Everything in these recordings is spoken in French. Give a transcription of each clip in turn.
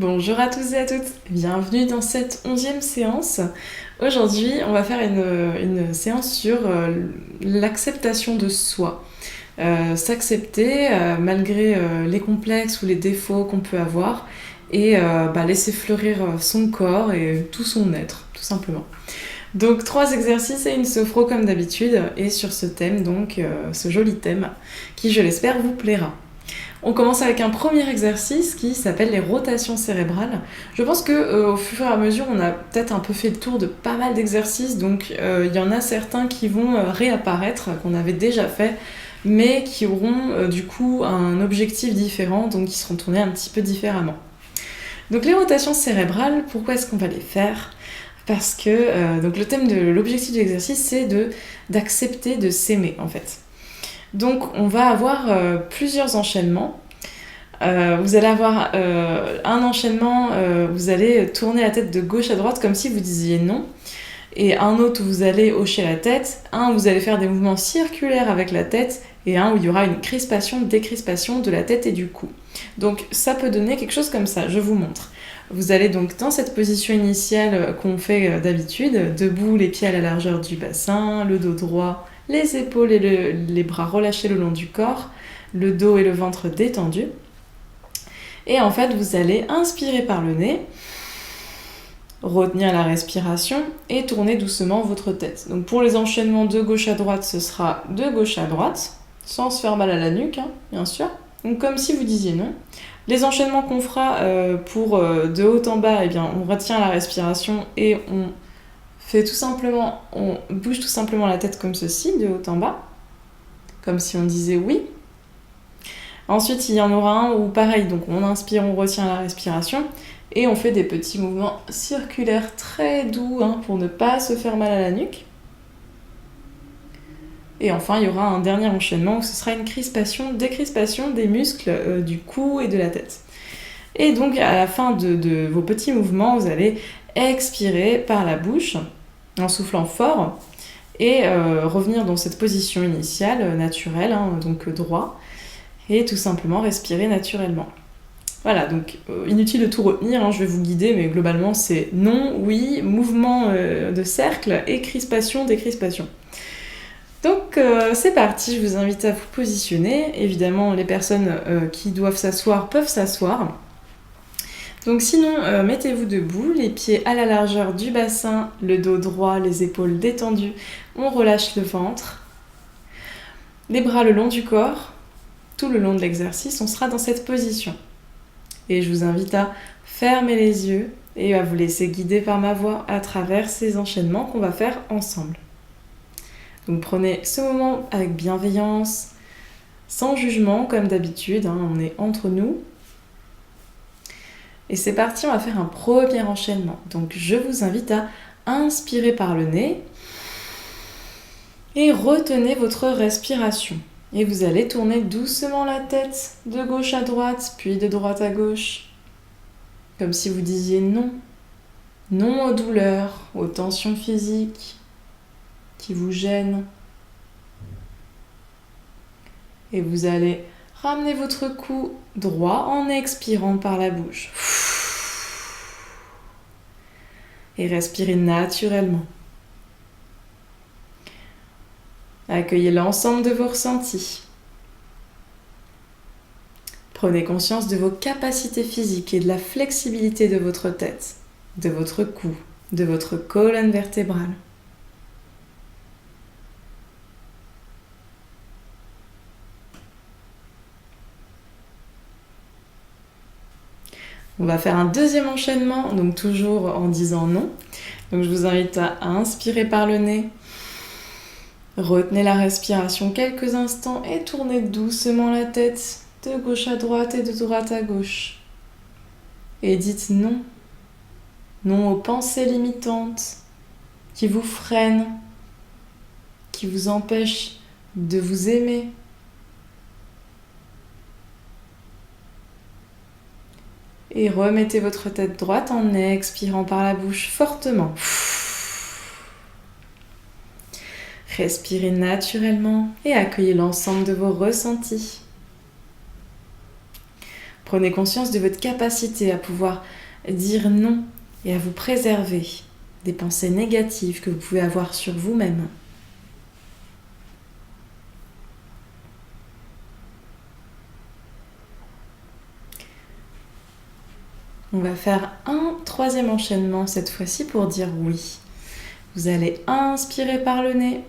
Bonjour à tous et à toutes, bienvenue dans cette 11e séance. Aujourd'hui, on va faire une séance sur l'acceptation de soi. S'accepter malgré les complexes ou les défauts qu'on peut avoir et laisser fleurir son corps et tout son être, tout simplement. Donc 3 exercices et une sophro comme d'habitude, et sur ce thème, donc ce joli thème, qui je l'espère vous plaira. On commence avec un premier exercice qui s'appelle les rotations cérébrales. Je pense qu'au fur et à mesure, on a peut-être un peu fait le tour de pas mal d'exercices, donc il y en a certains qui vont réapparaître, qu'on avait déjà fait, mais qui auront du coup un objectif différent, donc qui seront tournés un petit peu différemment. Donc les rotations cérébrales, pourquoi est-ce qu'on va les faire ? Parce que donc le thème de l'objectif de l'exercice, c'est d'accepter de s'aimer en fait. Donc on va avoir plusieurs enchaînements. Vous allez avoir un enchaînement, vous allez tourner la tête de gauche à droite comme si vous disiez non. Et un autre où vous allez hocher la tête. Un où vous allez faire des mouvements circulaires avec la tête. Et un où il y aura une crispation, décrispation de la tête et du cou. Donc ça peut donner quelque chose comme ça, je vous montre. Vous allez donc dans cette position initiale qu'on fait d'habitude, debout, les pieds à la largeur du bassin, le dos droit, les épaules et les bras relâchés le long du corps, le dos et le ventre détendus. Et en fait, vous allez inspirer par le nez, retenir la respiration et tourner doucement votre tête. Donc pour les enchaînements de gauche à droite, ce sera de gauche à droite, sans se faire mal à la nuque, bien sûr. Donc comme si vous disiez non. Les enchaînements qu'on fera pour de haut en bas, eh bien, on retient la respiration et on bouge tout simplement la tête comme ceci, de haut en bas, comme si on disait oui. Ensuite, il y en aura un où pareil, donc on inspire, on retient la respiration et on fait des petits mouvements circulaires très doux pour ne pas se faire mal à la nuque. Et enfin, il y aura un dernier enchaînement où ce sera une crispation, décrispation des muscles du cou et de la tête. Et donc, à la fin de vos petits mouvements, vous allez expirer par la bouche en soufflant fort et revenir dans cette position initiale, naturelle, donc droit, et tout simplement respirer naturellement. Voilà, donc inutile de tout retenir, je vais vous guider, mais globalement c'est non, oui, mouvement de cercle et crispation, décrispation. Donc c'est parti, je vous invite à vous positionner. Évidemment, les personnes qui doivent s'asseoir peuvent s'asseoir. Donc sinon, mettez-vous debout, les pieds à la largeur du bassin, le dos droit, les épaules détendues. On relâche le ventre, les bras le long du corps. Tout le long de l'exercice, on sera dans cette position. Et je vous invite à fermer les yeux et à vous laisser guider par ma voix à travers ces enchaînements qu'on va faire ensemble. Donc prenez ce moment avec bienveillance, sans jugement comme d'habitude, on est entre nous. Et c'est parti, on va faire un premier enchaînement. Donc je vous invite à inspirer par le nez et retenez votre respiration. Et vous allez tourner doucement la tête de gauche à droite, puis de droite à gauche. Comme si vous disiez non. Non aux douleurs, aux tensions physiques qui vous gênent. Et vous allez ramener votre cou droit en expirant par la bouche. Et respirez naturellement. Accueillez l'ensemble de vos ressentis. Prenez conscience de vos capacités physiques et de la flexibilité de votre tête, de votre cou, de votre colonne vertébrale. On va faire un deuxième enchaînement, donc toujours en disant non. Donc je vous invite à inspirer par le nez. Retenez la respiration quelques instants et tournez doucement la tête de gauche à droite et de droite à gauche. Et dites non. Non aux pensées limitantes qui vous freinent, qui vous empêchent de vous aimer. Et remettez votre tête droite en expirant par la bouche fortement. Respirez naturellement et accueillez l'ensemble de vos ressentis. Prenez conscience de votre capacité à pouvoir dire non et à vous préserver des pensées négatives que vous pouvez avoir sur vous-même. On va faire un troisième enchaînement cette fois-ci pour dire oui. Vous allez inspirer par le nez,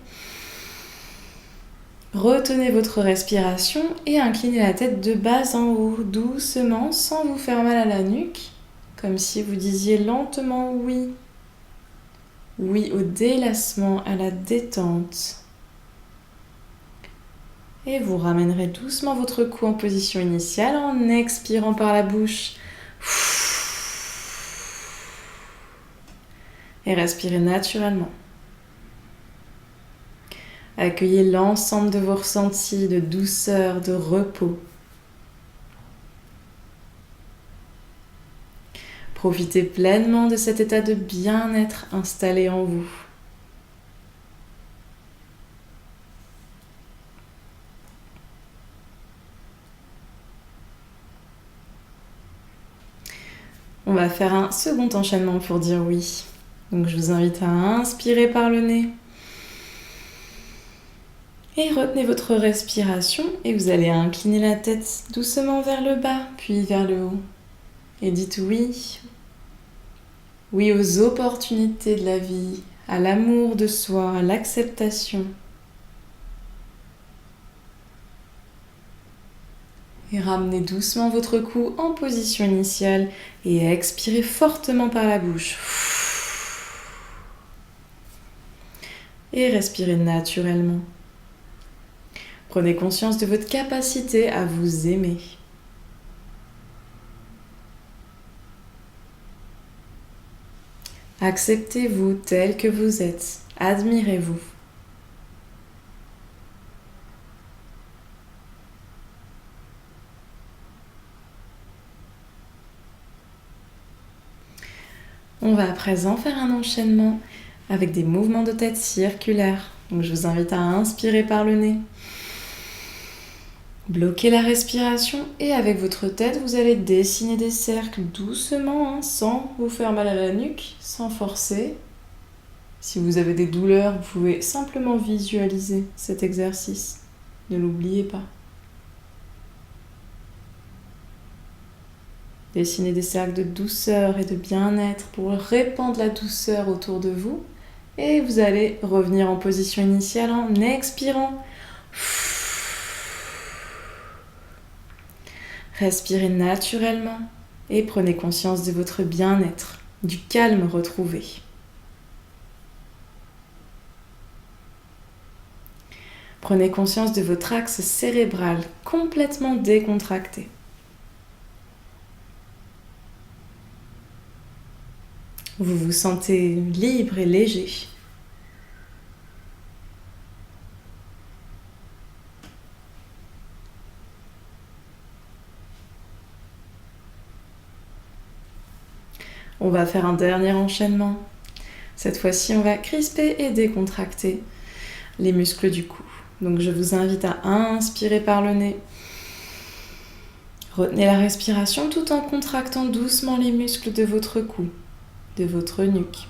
retenez votre respiration et inclinez la tête de bas en haut, doucement, sans vous faire mal à la nuque, comme si vous disiez lentement oui. Oui au délassement, à la détente. Et vous ramènerez doucement votre cou en position initiale en expirant par la bouche. Et respirez naturellement. Accueillez l'ensemble de vos ressentis de douceur, de repos. Profitez pleinement de cet état de bien-être installé en vous. On va faire un second enchaînement pour dire oui. Donc je vous invite à inspirer par le nez. Et retenez votre respiration et vous allez incliner la tête doucement vers le bas, puis vers le haut. Et dites oui. Oui aux opportunités de la vie, à l'amour de soi, à l'acceptation. Et ramenez doucement votre cou en position initiale et expirez fortement par la bouche. Et respirez naturellement. Prenez conscience de votre capacité à vous aimer. Acceptez-vous tel que vous êtes. Admirez-vous. On va à présent faire un enchaînement avec des mouvements de tête circulaires. Donc je vous invite à inspirer par le nez. Bloquez la respiration et avec votre tête, vous allez dessiner des cercles doucement, sans vous faire mal à la nuque, sans forcer. Si vous avez des douleurs, vous pouvez simplement visualiser cet exercice. Ne l'oubliez pas. Dessinez des cercles de douceur et de bien-être pour répandre la douceur autour de vous. Et vous allez revenir en position initiale en expirant. Respirez naturellement et prenez conscience de votre bien-être, du calme retrouvé. Prenez conscience de votre axe cérébral complètement décontracté. Vous vous sentez libre et léger. On va faire un dernier enchaînement. Cette fois-ci, on va crisper et décontracter les muscles du cou. Donc je vous invite à inspirer par le nez. Retenez la respiration tout en contractant doucement les muscles de votre cou, de votre nuque.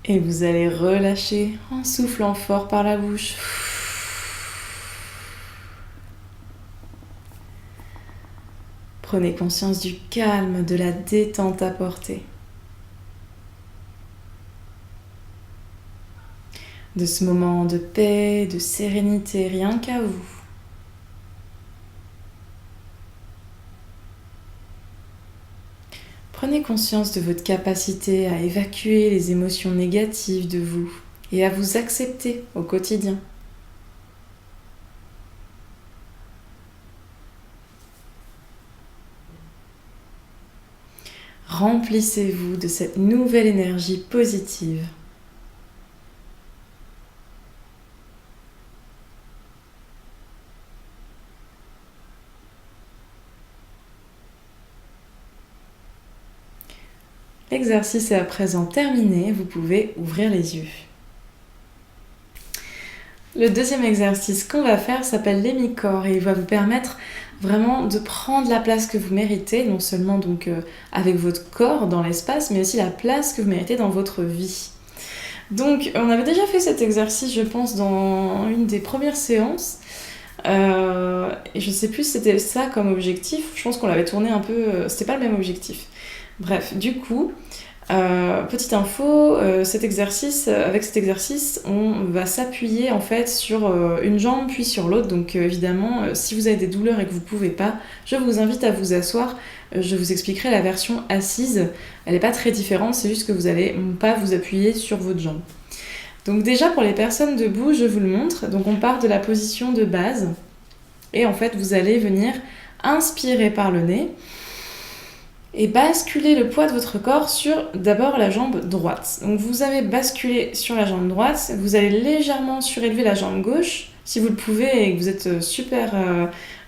Et vous allez relâcher en soufflant fort par la bouche. Prenez conscience du calme, de la détente apportée. De ce moment de paix, de sérénité, rien qu'à vous. Prenez conscience de votre capacité à évacuer les émotions négatives de vous et à vous accepter au quotidien. Remplissez-vous de cette nouvelle énergie positive. L'exercice est à présent terminé, vous pouvez ouvrir les yeux. Le deuxième exercice qu'on va faire s'appelle l'hémicorps et il va vous permettre vraiment de prendre la place que vous méritez, non seulement donc avec votre corps dans l'espace, mais aussi la place que vous méritez dans votre vie. Donc on avait déjà fait cet exercice, je pense, dans une des premières séances. Et je sais plus si c'était ça comme objectif, je pense qu'on l'avait tourné un peu, c'était pas le même objectif. Bref, du coup, petite info, avec cet exercice, on va s'appuyer en fait sur une jambe puis sur l'autre. Donc évidemment, si vous avez des douleurs et que vous pouvez pas, je vous invite à vous asseoir. Je vous expliquerai la version assise. Elle n'est pas très différente, c'est juste que vous allez pas vous appuyer sur votre jambe. Donc déjà pour les personnes debout, je vous le montre. Donc on part de la position de base et en fait vous allez venir inspirer par le nez et basculer le poids de votre corps sur d'abord la jambe droite. Donc vous avez basculé sur la jambe droite, vous allez légèrement surélever la jambe gauche. Si vous le pouvez et que vous êtes super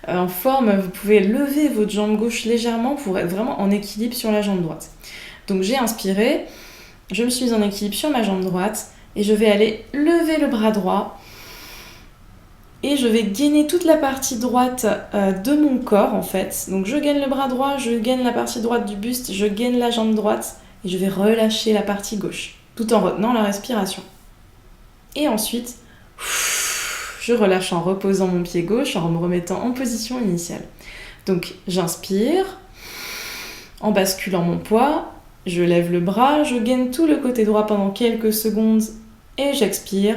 en forme, vous pouvez lever votre jambe gauche légèrement pour être vraiment en équilibre sur la jambe droite. Donc j'ai inspiré, je me suis mise en équilibre sur ma jambe droite et je vais aller lever le bras droit et je vais gainer toute la partie droite de mon corps en fait. Donc je gaine le bras droit, je gaine la partie droite du buste, je gaine la jambe droite et je vais relâcher la partie gauche tout en retenant la respiration. Et ensuite, je relâche en reposant mon pied gauche, en me remettant en position initiale. Donc j'inspire, en basculant mon poids, je lève le bras, je gaine tout le côté droit pendant quelques secondes et j'expire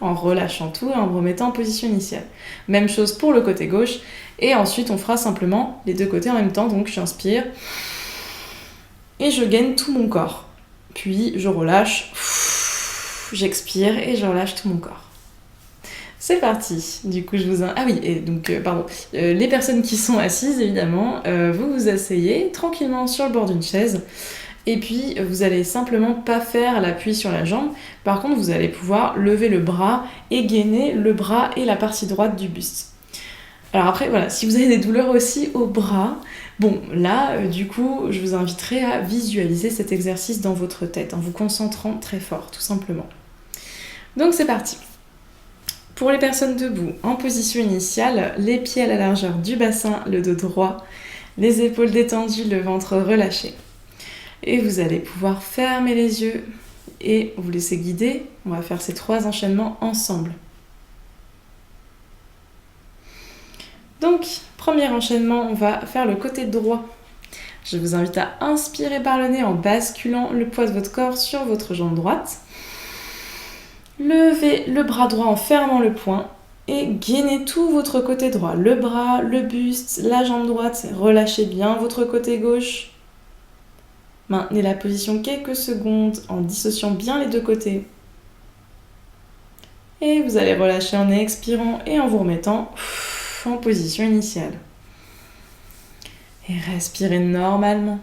en relâchant tout et en me remettant en position initiale. Même chose pour le côté gauche et ensuite on fera simplement les deux côtés en même temps. Donc j'inspire et je gaine tout mon corps. Puis je relâche, j'expire et je relâche tout mon corps. C'est parti. Du coup, Ah oui, et donc, les personnes qui sont assises, évidemment, vous vous asseyez tranquillement sur le bord d'une chaise. Et puis, vous allez simplement pas faire l'appui sur la jambe. Par contre, vous allez pouvoir lever le bras et gainer le bras et la partie droite du buste. Alors après, voilà, si vous avez des douleurs aussi au bras, bon, là, du coup, je vous inviterai à visualiser cet exercice dans votre tête, en vous concentrant très fort, tout simplement. Donc, c'est parti. Pour les personnes debout, en position initiale, les pieds à la largeur du bassin, le dos droit, les épaules détendues, le ventre relâché. Et vous allez pouvoir fermer les yeux et vous laisser guider. On va faire ces 3 enchaînements ensemble. Donc, premier enchaînement, on va faire le côté droit. Je vous invite à inspirer par le nez en basculant le poids de votre corps sur votre jambe droite. Levez le bras droit en fermant le poing et gainez tout votre côté droit. Le bras, le buste, la jambe droite. Relâchez bien votre côté gauche. Maintenez la position quelques secondes en dissociant bien les deux côtés. Et vous allez relâcher en expirant et en vous remettant en position initiale. Et respirez normalement.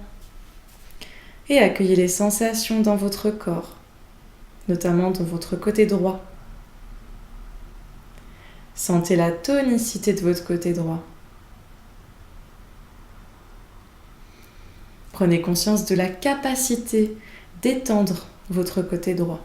Et accueillez les sensations dans votre corps, notamment dans votre côté droit. Sentez la tonicité de votre côté droit. Prenez conscience de la capacité d'étendre votre côté droit.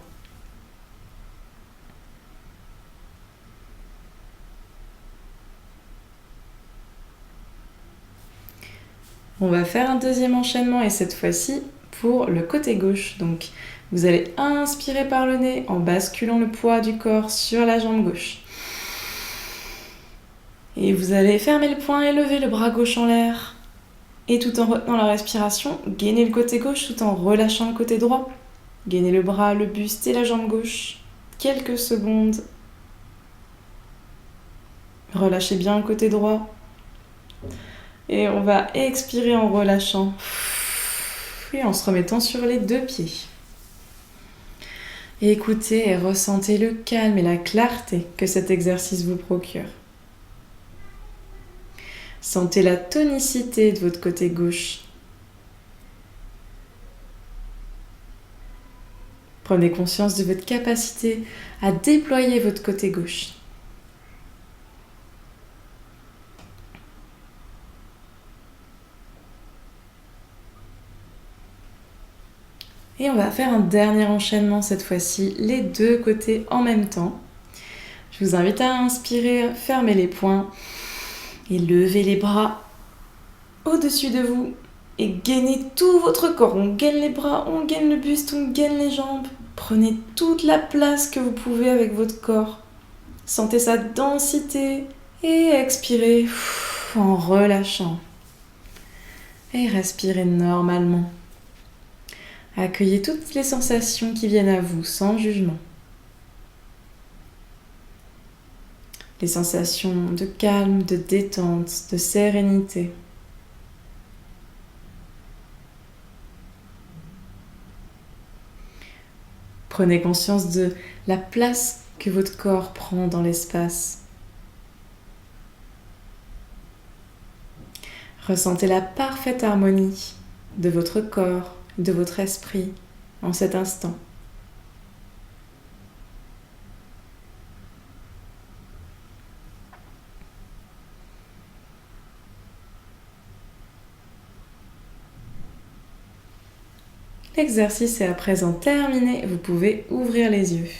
On va faire un deuxième enchaînement et cette fois-ci pour le côté gauche. Donc vous allez inspirer par le nez en basculant le poids du corps sur la jambe gauche. Et vous allez fermer le poing et lever le bras gauche en l'air. Et tout en retenant la respiration, gainez le côté gauche tout en relâchant le côté droit. Gainez le bras, le buste et la jambe gauche. Quelques secondes. Relâchez bien le côté droit. Et on va expirer en relâchant. Et en se remettant sur les 2 pieds. Et écoutez et ressentez le calme et la clarté que cet exercice vous procure. Sentez la tonicité de votre côté gauche. Prenez conscience de votre capacité à déployer votre côté gauche. Et on va faire un dernier enchaînement cette fois-ci, les 2 côtés en même temps. Je vous invite à inspirer, fermer les poings et lever les bras au-dessus de vous et gainez tout votre corps. On gaine les bras, on gaine le buste, on gaine les jambes. Prenez toute la place que vous pouvez avec votre corps. Sentez sa densité et expirez en relâchant. Et respirez normalement. Accueillez toutes les sensations qui viennent à vous sans jugement. Les sensations de calme, de détente, de sérénité. Prenez conscience de la place que votre corps prend dans l'espace. Ressentez la parfaite harmonie de votre corps, de votre esprit en cet instant. L'exercice est à présent terminé, vous pouvez ouvrir les yeux.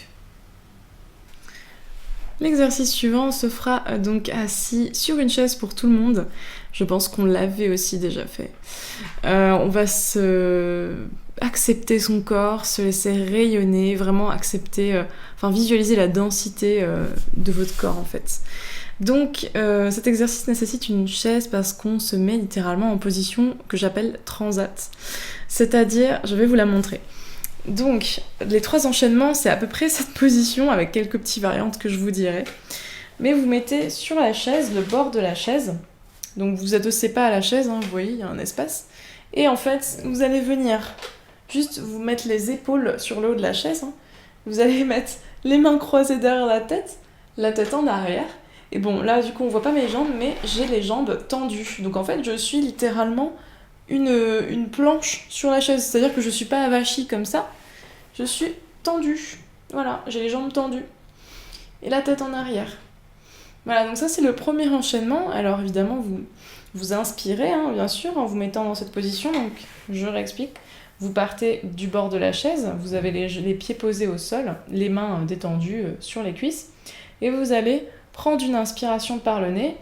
L'exercice suivant se fera donc assis sur une chaise pour tout le monde. Je pense qu'on l'avait aussi déjà fait. On va accepter son corps, se laisser rayonner, vraiment accepter, visualiser la densité de votre corps en fait. Donc cet exercice nécessite une chaise parce qu'on se met littéralement en position que j'appelle transat. C'est-à-dire, je vais vous la montrer. Donc, les 3 enchaînements, c'est à peu près cette position avec quelques petites variantes que je vous dirai. Mais vous mettez sur la chaise, le bord de la chaise. Donc, vous adossez pas à la chaise, vous voyez, il y a un espace. Et en fait, vous allez venir juste vous mettre les épaules sur le haut de la chaise. Vous allez mettre les mains croisées derrière la tête en arrière. Et bon, là, du coup, on voit pas mes jambes, mais j'ai les jambes tendues. Donc, en fait, je suis littéralement une planche sur la chaise, c'est-à-dire que je suis pas avachie comme ça, je suis tendue, voilà, j'ai les jambes tendues et la tête en arrière. Voilà, donc ça c'est le premier enchaînement. Alors évidemment vous inspirez, bien sûr, en vous mettant dans cette position, donc je réexplique. Vous partez du bord de la chaise, vous avez les pieds posés au sol, les mains détendues sur les cuisses, et vous allez prendre une inspiration par le nez,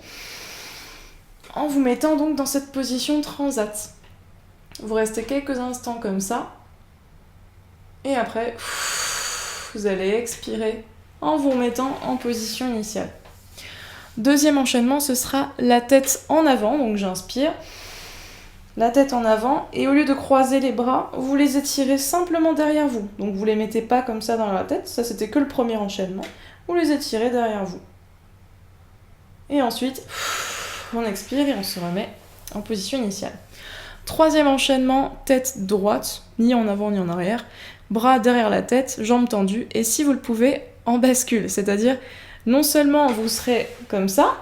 en vous mettant donc dans cette position transat. Vous restez quelques instants comme ça. Et après, vous allez expirer en vous remettant en position initiale. Deuxième enchaînement, ce sera la tête en avant. Donc j'inspire. La tête en avant. Et au lieu de croiser les bras, vous les étirez simplement derrière vous. Donc vous les mettez pas comme ça dans la tête. Ça, c'était que le premier enchaînement. Vous les étirez derrière vous. Et ensuite, on expire et on se remet en position initiale. Troisième enchaînement, tête droite, ni en avant ni en arrière, bras derrière la tête, jambes tendues, et si vous le pouvez, en bascule, c'est-à-dire non seulement vous serez comme ça,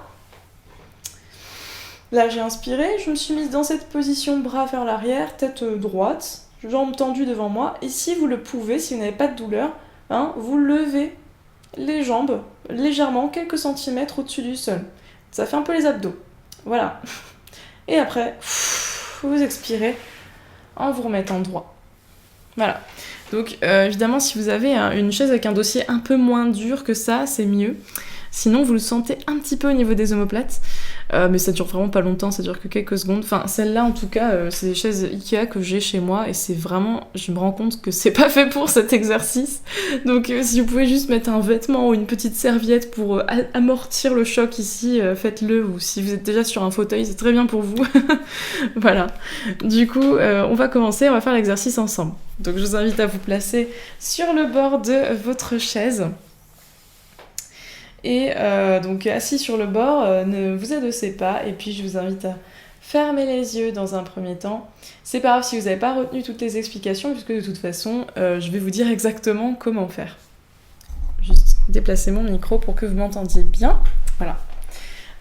là j'ai inspiré, je me suis mise dans cette position, bras vers l'arrière, tête droite, jambes tendues devant moi, et si vous le pouvez, si vous n'avez pas de douleur, vous levez les jambes légèrement, quelques centimètres au-dessus du sol. Ça fait un peu les abdos, voilà. Et après, vous expirez en vous remettant droit. Voilà. Donc évidemment, si vous avez une chaise avec un dossier un peu moins dur que ça, c'est mieux. Sinon, vous le sentez un petit peu au niveau des omoplates. Mais ça dure vraiment pas longtemps, ça dure que quelques secondes. Enfin, celle-là, en tout cas, c'est des chaises Ikea que j'ai chez moi. Et c'est vraiment... Je me rends compte que c'est pas fait pour cet exercice. Donc si vous pouvez juste mettre un vêtement ou une petite serviette pour amortir le choc ici, faites-le. Ou si vous êtes déjà sur un fauteuil, c'est très bien pour vous. Voilà. Du coup, on va commencer, on va faire l'exercice ensemble. Donc je vous invite à vous placer sur le bord de votre chaise. Et donc assis sur le bord, ne vous adossez pas, et puis je vous invite à fermer les yeux dans un premier temps. C'est pas grave si vous n'avez pas retenu toutes les explications, puisque de toute façon, je vais vous dire exactement comment faire. Juste déplacer mon micro pour que vous m'entendiez bien. Voilà.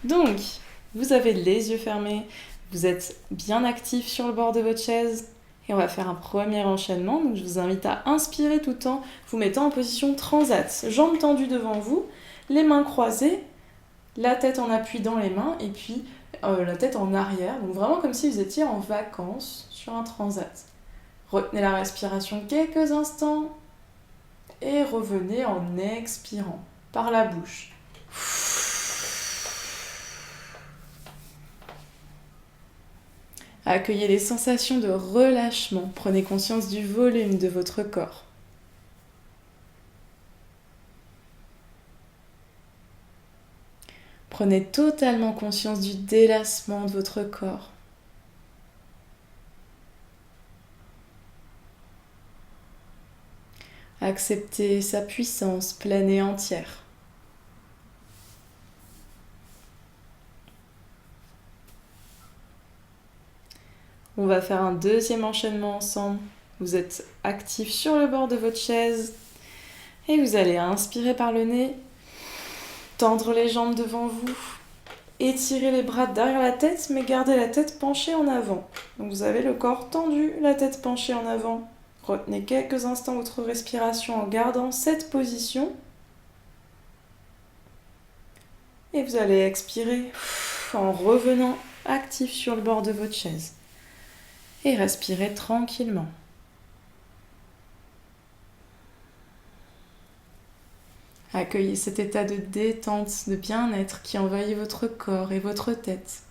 Donc, vous avez les yeux fermés, vous êtes bien actif sur le bord de votre chaise, et on va faire un premier enchaînement. Donc je vous invite à inspirer tout en vous mettant en position transat, jambes tendues devant vous, les mains croisées, la tête en appui dans les mains et puis la tête en arrière. Donc vraiment comme si vous étiez en vacances sur un transat. Retenez la respiration quelques instants et revenez en expirant par la bouche. Accueillez les sensations de relâchement. Prenez conscience du volume de votre corps. Prenez totalement conscience du délassement de votre corps. Acceptez sa puissance pleine et entière. On va faire un deuxième enchaînement ensemble. Vous êtes actif sur le bord de votre chaise et vous allez inspirer par le nez, tendre les jambes devant vous, étirer les bras derrière la tête, mais gardez la tête penchée en avant. Donc vous avez le corps tendu, la tête penchée en avant. Retenez quelques instants votre respiration en gardant cette position. Et vous allez expirer en revenant actif sur le bord de votre chaise. Et respirez tranquillement. Accueillez cet état de détente, de bien-être qui envahit votre corps et votre tête.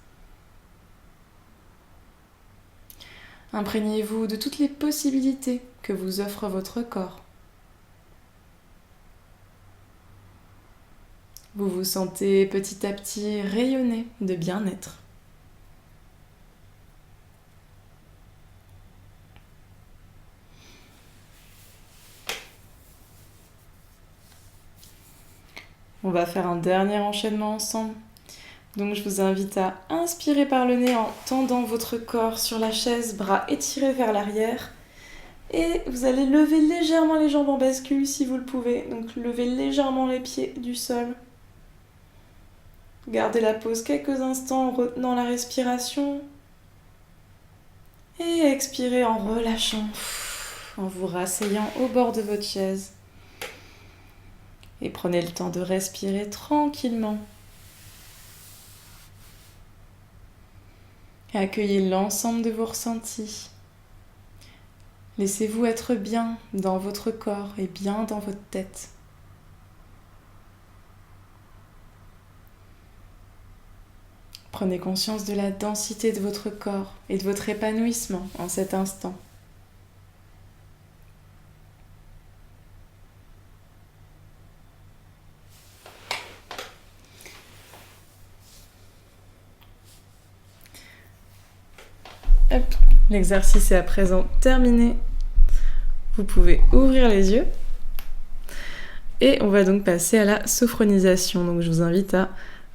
Imprégnez-vous de toutes les possibilités que vous offre votre corps. Vous vous sentez petit à petit rayonner de bien-être. On va faire un dernier enchaînement ensemble. Donc je vous invite à inspirer par le nez en tendant votre corps sur la chaise, bras étirés vers l'arrière. Et vous allez lever légèrement les jambes en bascule si vous le pouvez. Donc levez légèrement les pieds du sol. Gardez la pause quelques instants en retenant la respiration. Et expirez en relâchant, en vous rasseyant au bord de votre chaise. Et prenez le temps de respirer tranquillement. Et accueillez l'ensemble de vos ressentis. Laissez-vous être bien dans votre corps et bien dans votre tête. Prenez conscience de la densité de votre corps et de votre épanouissement en cet instant. Hop, l'exercice est à présent terminé. Vous pouvez ouvrir les yeux. Et on va donc passer à la sophronisation. Donc je vous invite à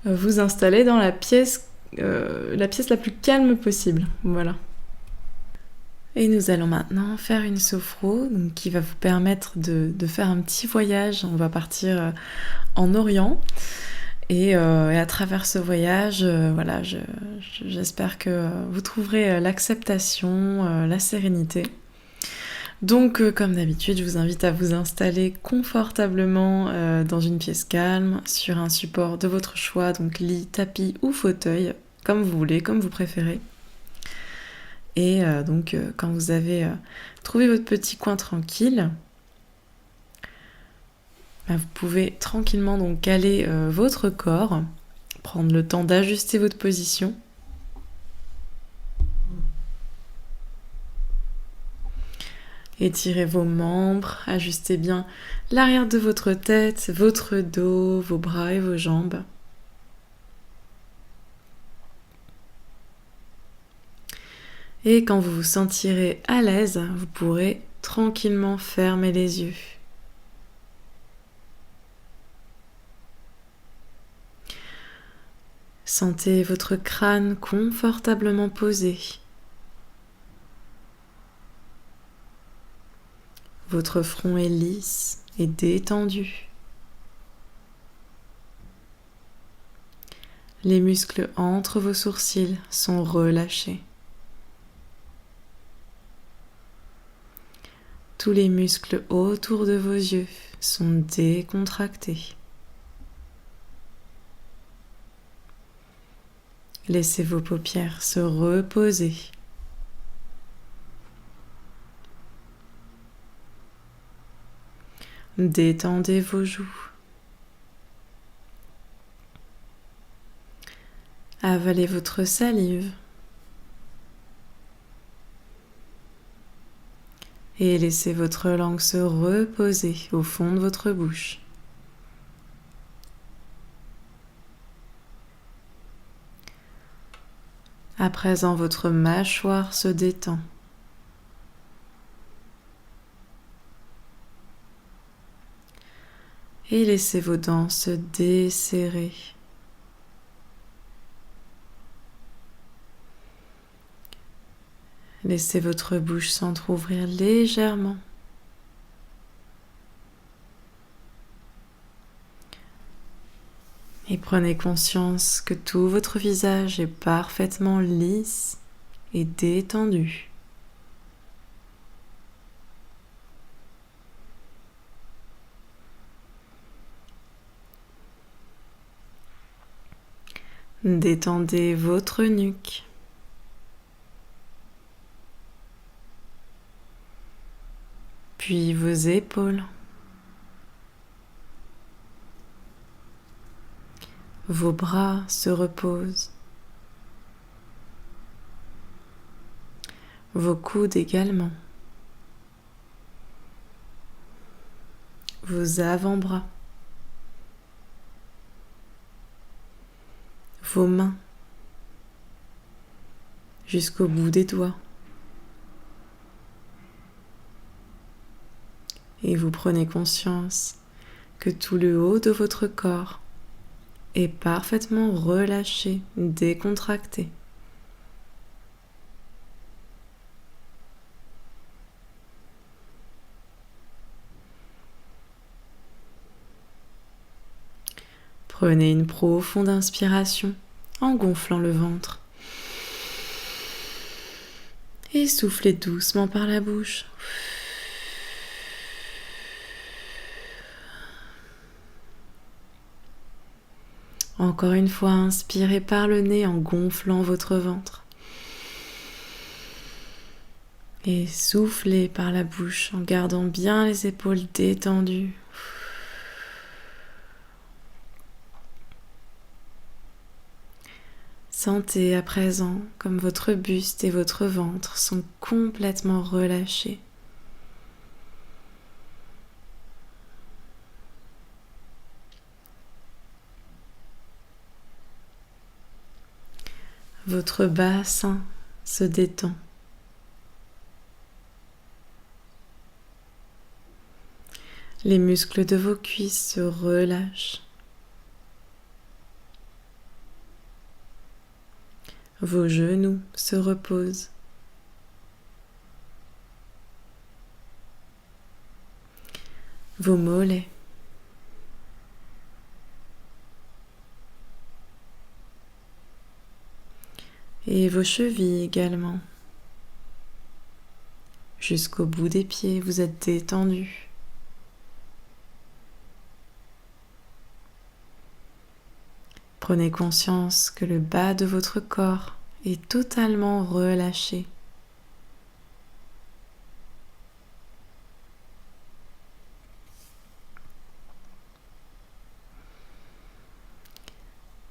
vous installer dans la pièce la plus calme possible. Voilà. Et nous allons maintenant faire une sophro donc, qui va vous permettre de faire un petit voyage. On va partir en Orient. Et à travers ce voyage, voilà, j'espère que vous trouverez l'acceptation, la sérénité. Donc, comme d'habitude, je vous invite à vous installer confortablement dans une pièce calme, sur un support de votre choix, donc lit, tapis ou fauteuil, comme vous voulez, comme vous préférez. Et donc, quand vous avez trouvé votre petit coin tranquille, vous pouvez tranquillement donc caler votre corps, prendre le temps d'ajuster votre position. Étirez vos membres, ajustez bien l'arrière de votre tête, votre dos, vos bras et vos jambes. Et quand vous vous sentirez à l'aise, vous pourrez tranquillement fermer les yeux. Sentez votre crâne confortablement posé. Votre front est lisse et détendu. Les muscles entre vos sourcils sont relâchés. Tous les muscles autour de vos yeux sont décontractés. Laissez vos paupières se reposer. Détendez vos joues. Avalez votre salive et laissez votre langue se reposer au fond de votre bouche. À présent, votre mâchoire se détend. Et laissez vos dents se desserrer. Laissez votre bouche s'entrouvrir légèrement. Et prenez conscience que tout votre visage est parfaitement lisse et détendu. Détendez votre nuque. Puis vos épaules. Vos bras se reposent. Vos coudes également. Vos avant-bras. Vos mains jusqu'au bout des doigts. Et vous prenez conscience que tout le haut de votre corps est parfaitement relâché, décontracté. Prenez une profonde inspiration en gonflant le ventre. Et soufflez doucement par la bouche. Encore une fois, inspirez par le nez en gonflant votre ventre. Et soufflez par la bouche en gardant bien les épaules détendues. Sentez à présent comme votre buste et votre ventre sont complètement relâchés. Votre bassin se détend. Les muscles de vos cuisses se relâchent. Vos genoux se reposent. Vos mollets. Et vos chevilles également. Jusqu'au bout des pieds, vous êtes détendu. Prenez conscience que le bas de votre corps est totalement relâché.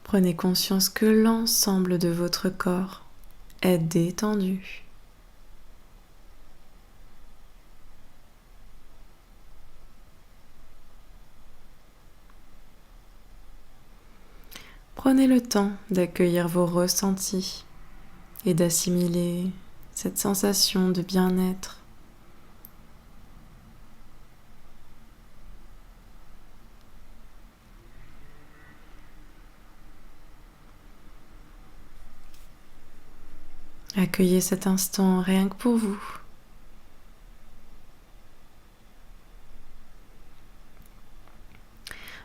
Prenez conscience que l'ensemble de votre corps est détendu. Prenez le temps d'accueillir vos ressentis et d'assimiler cette sensation de bien-être. Accueillez cet instant rien que pour vous.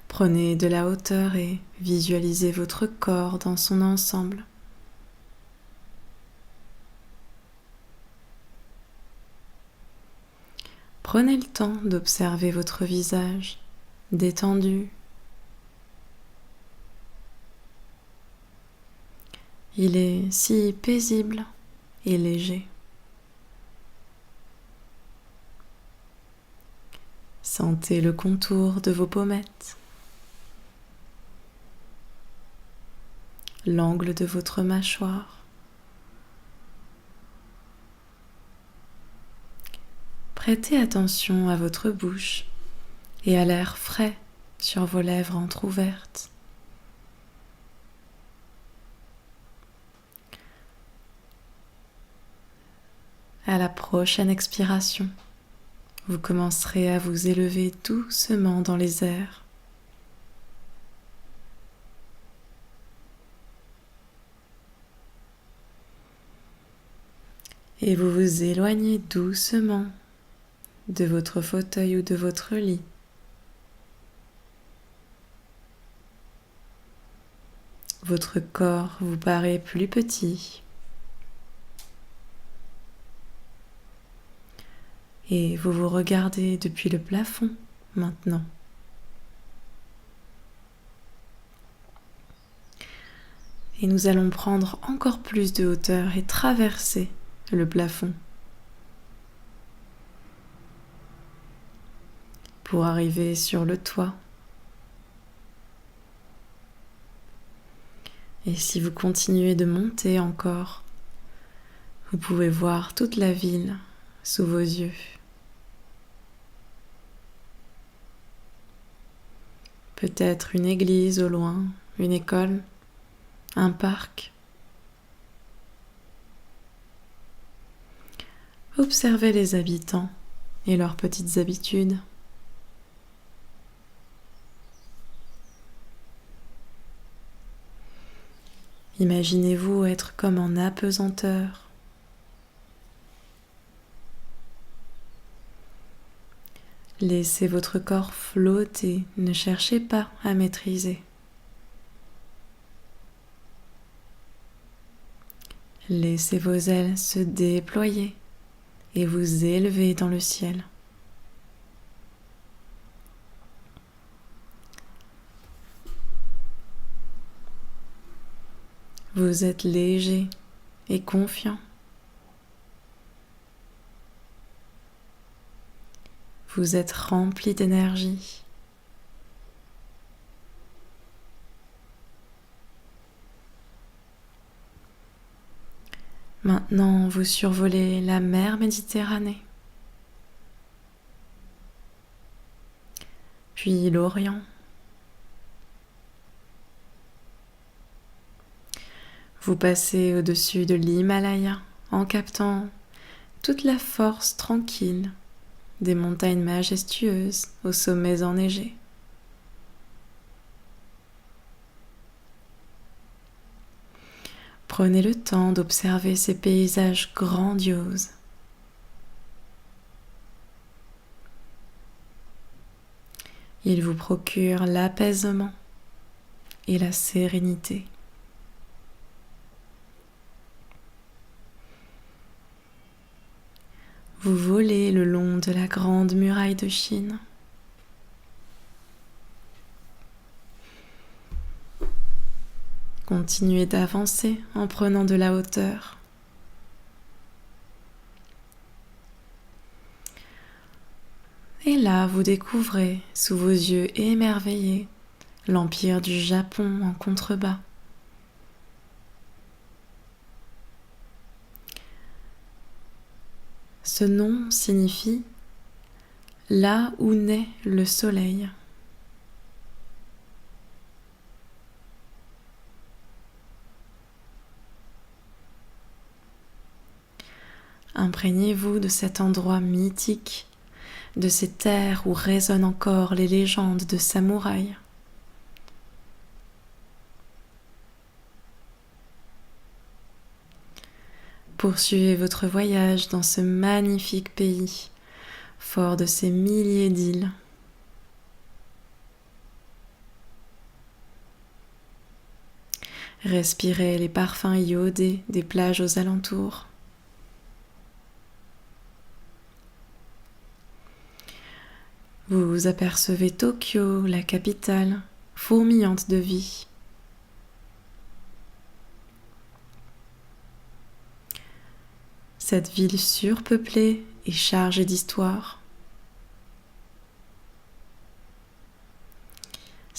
Prenez de la hauteur et visualisez votre corps dans son ensemble. Prenez le temps d'observer votre visage détendu. Il est si paisible et léger. Sentez le contour de vos pommettes, l'angle de votre mâchoire. Prêtez attention à votre bouche et à l'air frais sur vos lèvres entr'ouvertes. À la prochaine expiration, vous commencerez à vous élever doucement dans les airs. Et vous vous éloignez doucement de votre fauteuil ou de votre lit. Votre corps vous paraît plus petit. Et vous vous regardez depuis le plafond maintenant. Et nous allons prendre encore plus de hauteur et traverser le plafond pour arriver sur le toit. Et si vous continuez de monter encore, vous pouvez voir toute la ville sous vos yeux. Peut-être une église au loin, une école, un parc. Observez les habitants et leurs petites habitudes. Imaginez-vous être comme en apesanteur. Laissez votre corps flotter, ne cherchez pas à maîtriser. Laissez vos ailes se déployer et vous élever dans le ciel. Vous êtes léger et confiant. Vous êtes rempli d'énergie. Maintenant, vous survolez la mer Méditerranée, puis l'Orient. Vous passez au-dessus de l'Himalaya en captant toute la force tranquille des montagnes majestueuses aux sommets enneigés. Prenez le temps d'observer ces paysages grandioses. Ils vous procurent l'apaisement et la sérénité. Vous volez le long de la grande muraille de Chine. Continuez d'avancer en prenant de la hauteur. Et là, vous découvrez, sous vos yeux émerveillés, l'empire du Japon en contrebas. Ce nom signifie « là où naît le soleil ». Imprégnez-vous de cet endroit mythique, de ces terres où résonnent encore les légendes de samouraïs. Poursuivez votre voyage dans ce magnifique pays, fort de ses milliers d'îles. Respirez les parfums iodés des plages aux alentours. Vous apercevez Tokyo, la capitale, fourmillante de vie. Cette ville surpeuplée et chargée d'histoire.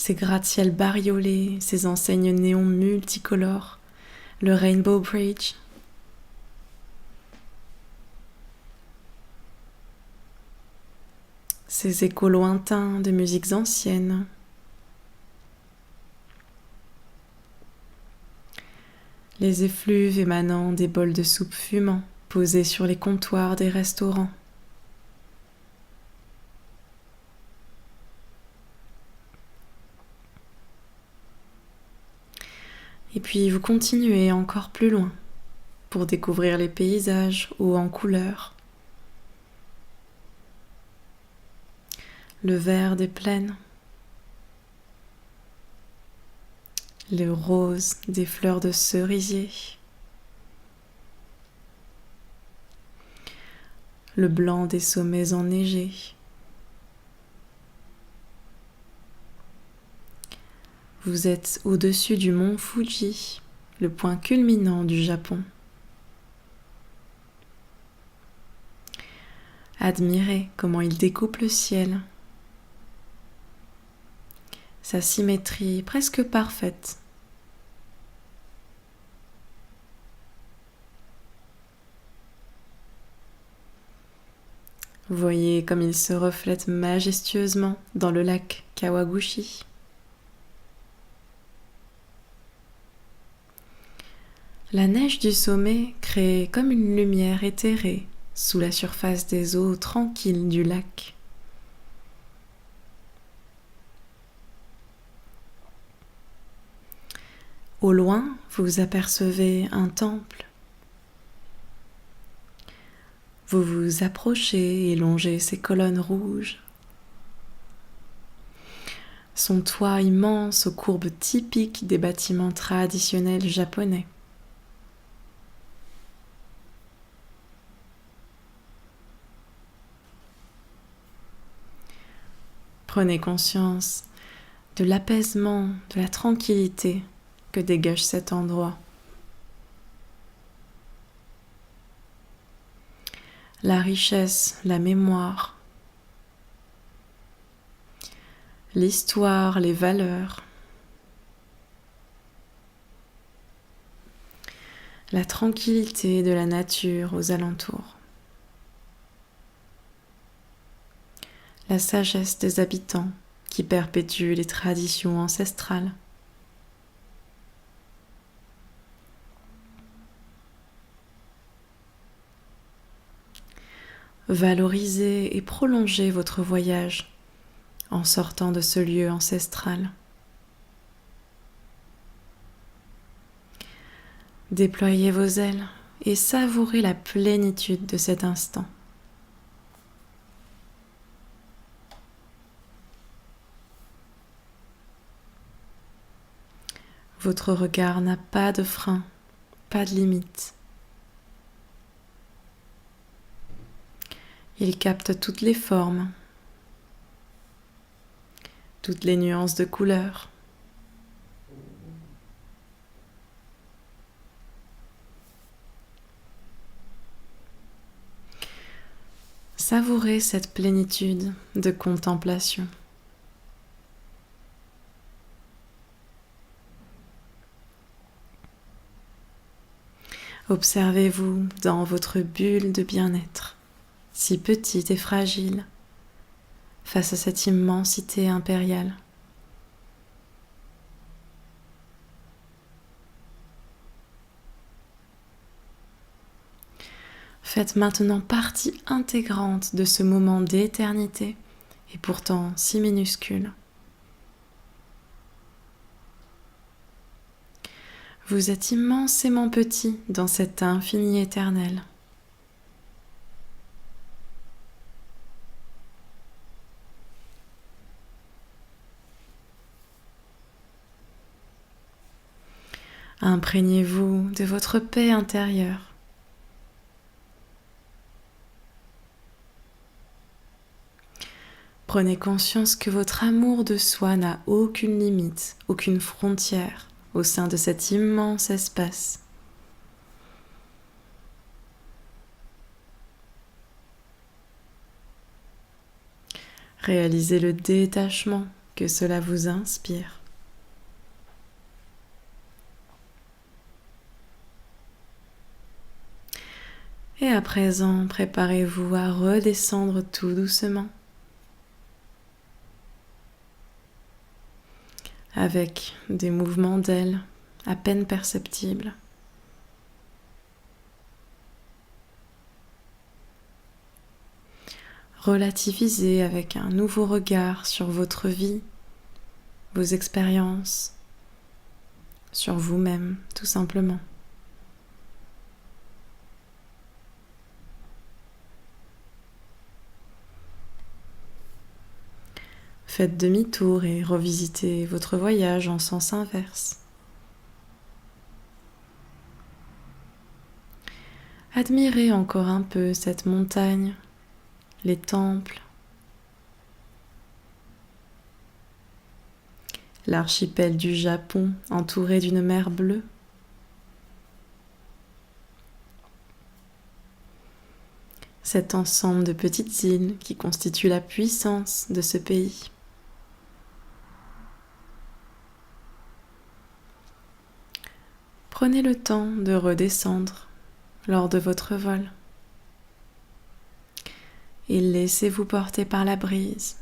ces gratte-ciels bariolés, ces enseignes néons multicolores, le Rainbow Bridge. Ces échos lointains de musiques anciennes. Les effluves émanant des bols de soupe fumants posés sur les comptoirs des restaurants. Et puis vous continuez encore plus loin pour découvrir les paysages hauts en couleurs. Le vert des plaines, le rose des fleurs de cerisier, le blanc des sommets enneigés, vous êtes au-dessus du mont Fuji, le point culminant du Japon. Admirez comment il découpe le ciel, sa symétrie presque parfaite. Voyez comme il se reflète majestueusement dans le lac Kawaguchi. La neige du sommet crée comme une lumière éthérée sous la surface des eaux tranquilles du lac. Au loin, vous apercevez un temple. Vous vous approchez et longez ses colonnes rouges. Son toit immense aux courbes typiques des bâtiments traditionnels japonais. Prenez conscience de l'apaisement, de la tranquillité que dégage cet endroit. La richesse, la mémoire, l'histoire, les valeurs, la tranquillité de la nature aux alentours, la sagesse des habitants qui perpétuent les traditions ancestrales. Valorisez et prolongez votre voyage en sortant de ce lieu ancestral. Déployez vos ailes et savourez la plénitude de cet instant. Votre regard n'a pas de frein, pas de limite. Il capte toutes les formes, toutes les nuances de couleurs. Savourez cette plénitude de contemplation. Observez-vous dans votre bulle de bien-être, si petite et fragile, face à cette immensité impériale. Faites maintenant partie intégrante de ce moment d'éternité, et pourtant si minuscule. Vous êtes immensément petit dans cet infini éternel. Imprégnez-vous de votre paix intérieure. Prenez conscience que votre amour de soi n'a aucune limite, aucune frontière au sein de cet immense espace. Réalisez le détachement que cela vous inspire. Et à présent, préparez-vous à redescendre tout doucement avec des mouvements d'ailes à peine perceptibles. Relativisez avec un nouveau regard sur votre vie, vos expériences, sur vous-même, tout simplement. Faites demi-tour et revisitez votre voyage en sens inverse. Admirez encore un peu cette montagne, les temples, l'archipel du Japon entouré d'une mer bleue. Cet ensemble de petites îles qui constituent la puissance de ce pays. Prenez le temps de redescendre lors de votre vol et laissez-vous porter par la brise.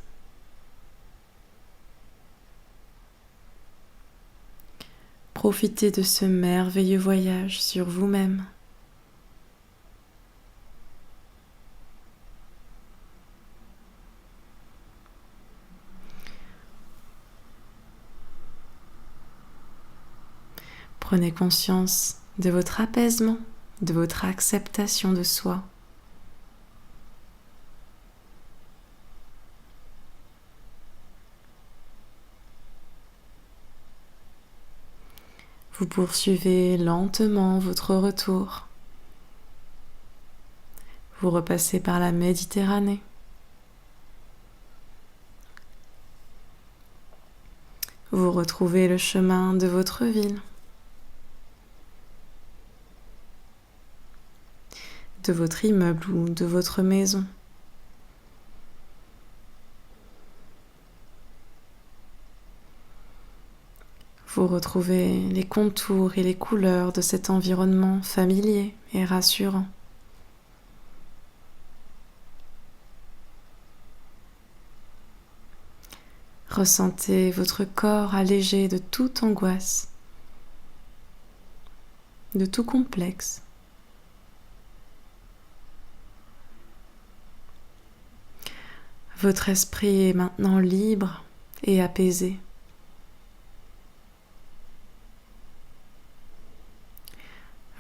Profitez de ce merveilleux voyage sur vous-même. Prenez conscience de votre apaisement, de votre acceptation de soi. Vous poursuivez lentement votre retour. Vous repassez par la Méditerranée. Vous retrouvez le chemin de votre ville, de votre immeuble ou de votre maison. Vous retrouvez les contours et les couleurs de cet environnement familier et rassurant. Ressentez votre corps allégé de toute angoisse, de tout complexe. Votre esprit est maintenant libre et apaisé.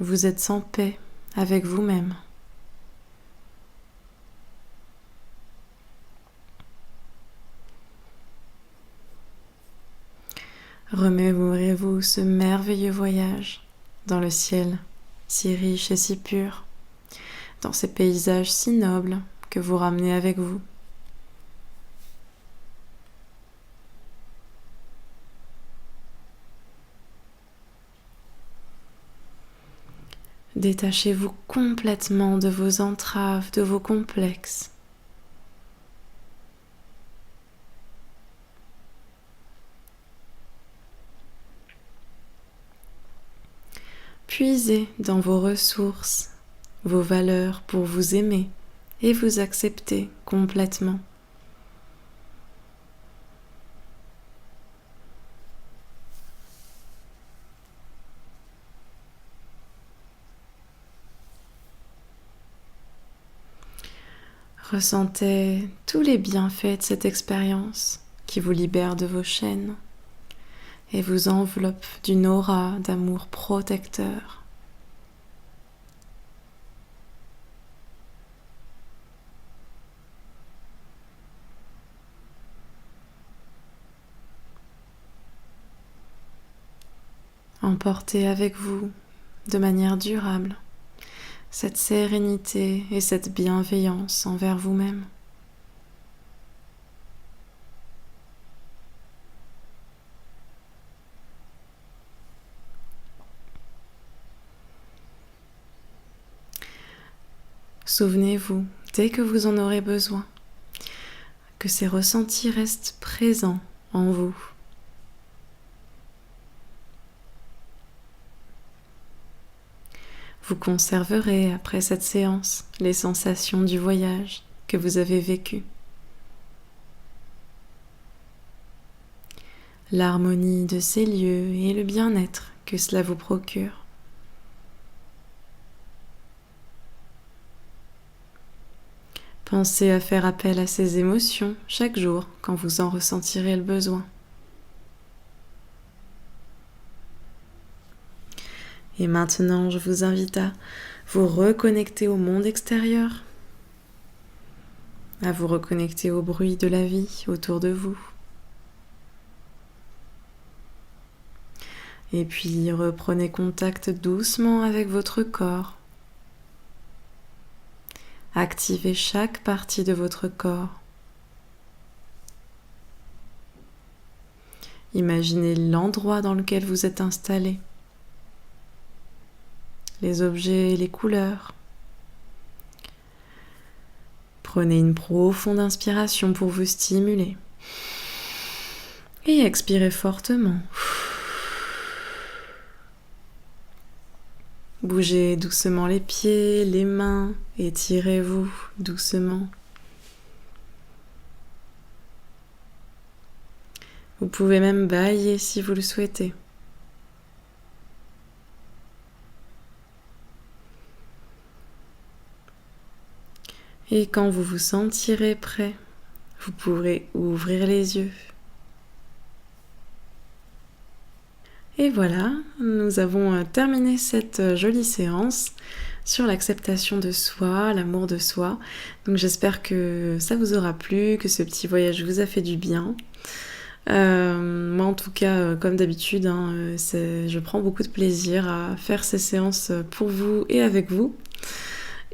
Vous êtes en paix avec vous-même. Remémorez-vous ce merveilleux voyage dans le ciel si riche et si pur, dans ces paysages si nobles que vous ramenez avec vous. Détachez-vous complètement de vos entraves, de vos complexes. Puisez dans vos ressources, vos valeurs pour vous aimer et vous accepter complètement. Ressentez tous les bienfaits de cette expérience qui vous libère de vos chaînes et vous enveloppe d'une aura d'amour protecteur. Emportez avec vous de manière durable cette sérénité et cette bienveillance envers vous-même. Souvenez-vous, dès que vous en aurez besoin, que ces ressentis restent présents en vous. Vous conserverez après cette séance les sensations du voyage que vous avez vécu. L'harmonie de ces lieux et le bien-être que cela vous procure. Pensez à faire appel à ces émotions chaque jour quand vous en ressentirez le besoin. Et maintenant, je vous invite à vous reconnecter au monde extérieur, à vous reconnecter au bruit de la vie autour de vous. Et puis reprenez contact doucement avec votre corps. Activez chaque partie de votre corps. Imaginez l'endroit dans lequel vous êtes installé, les objets et les couleurs. Prenez une profonde inspiration pour vous stimuler. Et expirez fortement. Bougez doucement les pieds, les mains, étirez-vous doucement. Vous pouvez même bâiller si vous le souhaitez. Et quand vous vous sentirez prêt, vous pourrez ouvrir les yeux. Et voilà, nous avons terminé cette jolie séance sur l'acceptation de soi, l'amour de soi. Donc j'espère que ça vous aura plu, que ce petit voyage vous a fait du bien. Moi en tout cas, comme d'habitude, je prends beaucoup de plaisir à faire ces séances pour vous et avec vous.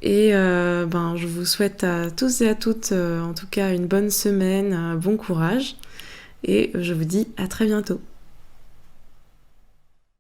Et je vous souhaite à tous et à toutes en tout cas une bonne semaine, bon courage et je vous dis à très bientôt.